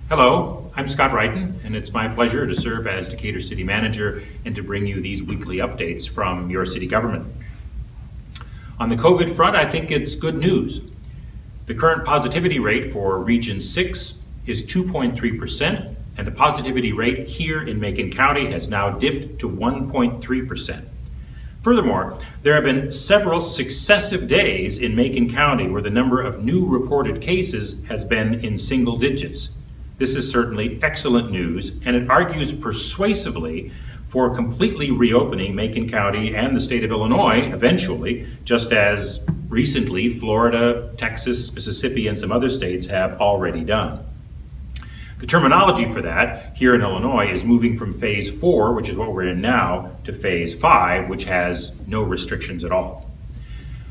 Hello, I'm Scott Wrighton, and it's my pleasure to serve as Decatur City Manager and to bring you these weekly updates from your city government. On the COVID front, I think it's good news. The current positivity rate for Region 6 is 2.3%, and the positivity rate here in Macon County has now dipped to 1.3%. Furthermore, there have been several successive days in Macon County where the number of new reported cases has been in single digits. This is certainly excellent news, and it argues persuasively for completely reopening Macon County and the state of Illinois eventually, just as recently Florida, Texas, Mississippi, and some other states have already done. The terminology for that here in Illinois is moving from phase 4, which is what we're in now, to phase 5, which has no restrictions at all.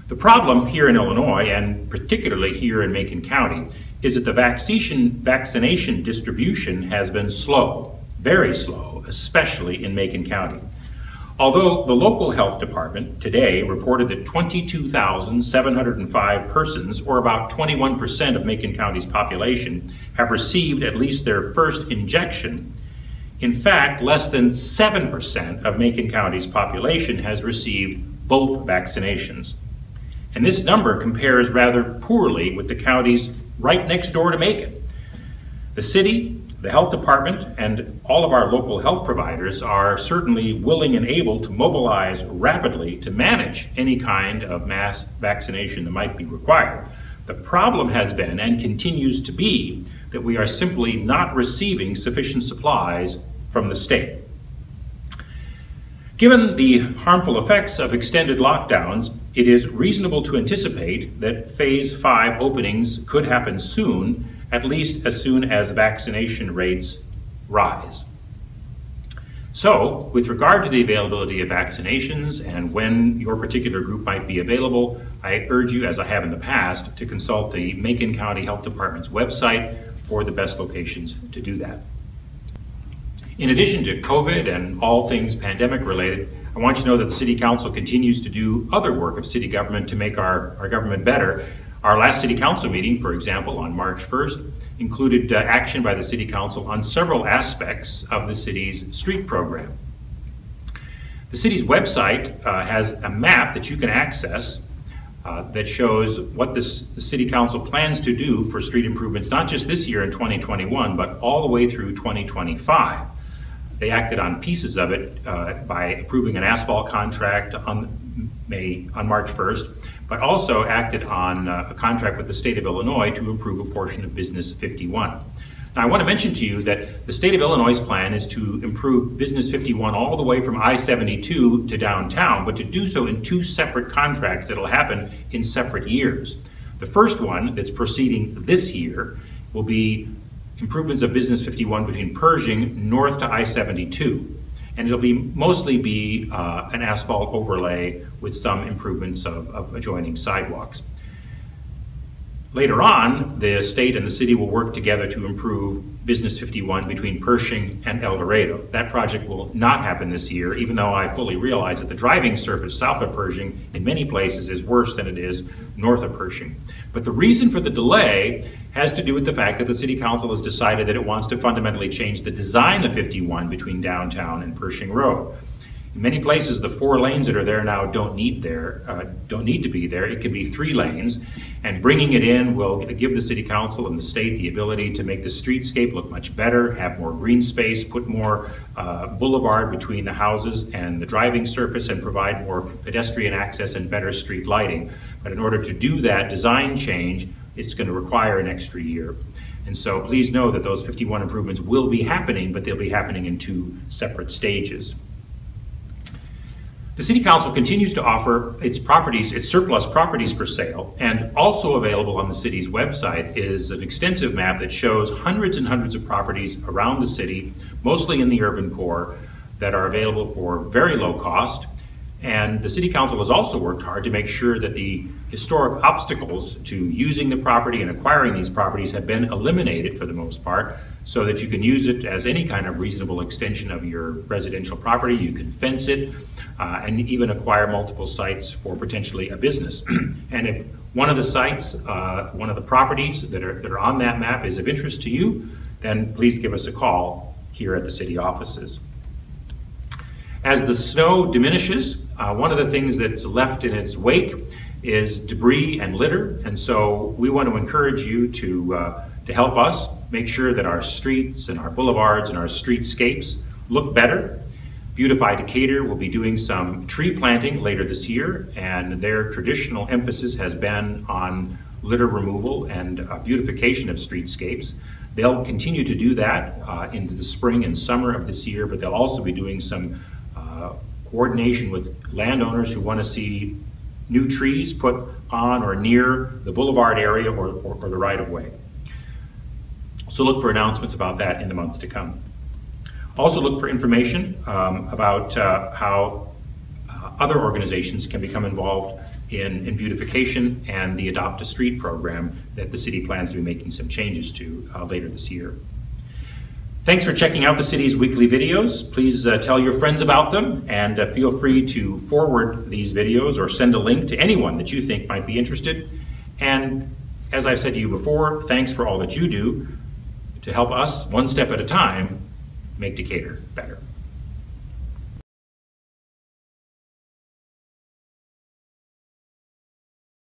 The problem here in Illinois, and particularly here in Macon County, is that the vaccination distribution has been slow, very slow, especially in Macon County. Although the local health department today reported that 22,705 persons, or about 21% of Macon County's population, have received at least their first injection, in fact, less than 7% of Macon County's population has received both vaccinations. And this number compares rather poorly with the counties right next door to Macon. The city, the health department, and all of our local health providers are certainly willing and able to mobilize rapidly to manage any kind of mass vaccination that might be required. The problem has been, and continues to be, that we are simply not receiving sufficient supplies from the state. Given the harmful effects of extended lockdowns, it is reasonable to anticipate that phase 5 openings could happen soon, at least as soon as vaccination rates rise. So, with regard to the availability of vaccinations and when your particular group might be available, I urge you, as I have in the past, to consult the Macon County Health Department's website for the best locations to do that. In addition to COVID and all things pandemic related, I want you to know that the City Council continues to do other work of city government to make our government better. Our last City Council meeting, for example, on March 1st, included action by the City Council on several aspects of the city's street program. The city's website has a map that you can access that shows what the City Council plans to do for street improvements, not just this year in 2021, but all the way through 2025. They acted on pieces of it by approving an asphalt contract on March 1st, but also acted on a contract with the state of Illinois to improve a portion of Business 51. Now, I want to mention to you that the state of Illinois' plan is to improve Business 51 all the way from I-72 to downtown, but to do so in two separate contracts that'll happen in separate years. The first one that's proceeding this year will be improvements of Business 51 between Pershing north to I-72. And it'll mostly be an asphalt overlay with some improvements of adjoining sidewalks. Later on, the state and the city will work together to improve Business 51 between Pershing and El Dorado. That project will not happen this year, even though I fully realize that the driving surface south of Pershing in many places is worse than it is north of Pershing. But the reason for the delay has to do with the fact that the City Council has decided that it wants to fundamentally change the design of 51 between downtown and Pershing Road. In many places, the 4 lanes that are there now don't need to be there. It can be 3 lanes, and bringing it in will give the City Council and the state the ability to make the streetscape look much better, have more green space, put more boulevard between the houses and the driving surface, and provide more pedestrian access and better street lighting. But in order to do that design change, it's going to require an extra year. And so please know that those 51 improvements will be happening, but they'll be happening in 2 separate stages. The City Council continues to offer its surplus properties for sale, and also available on the city's website is an extensive map that shows hundreds and hundreds of properties around the city, mostly in the urban core, that are available for very low cost. And the City Council has also worked hard to make sure that the historic obstacles to using the property and acquiring these properties have been eliminated for the most part, so that you can use it as any kind of reasonable extension of your residential property. You can fence it and even acquire multiple sites for potentially a business. And if one of the sites, one of the properties that are on that map is of interest to you, then please give us a call here at the city offices. As the snow diminishes, one of the things that's left in its wake is debris and litter, and so we want to encourage you to help us make sure that our streets and our boulevards and our streetscapes look better. Beautify Decatur will be doing some tree planting later this year, and their traditional emphasis has been on litter removal and beautification of streetscapes. They'll continue to do that into the spring and summer of this year, but they'll also be doing some coordination with landowners who want to see new trees put on or near the boulevard area or the right-of-way. So look for announcements about that in the months to come. Also look for information about how other organizations can become involved in beautification and the Adopt a Street program that the city plans to be making some changes to later this year. Thanks for checking out the city's weekly videos. Please tell your friends about them, and feel free to forward these videos or send a link to anyone that you think might be interested. And as I've said to you before, thanks for all that you do to help us, one step at a time, make Decatur better.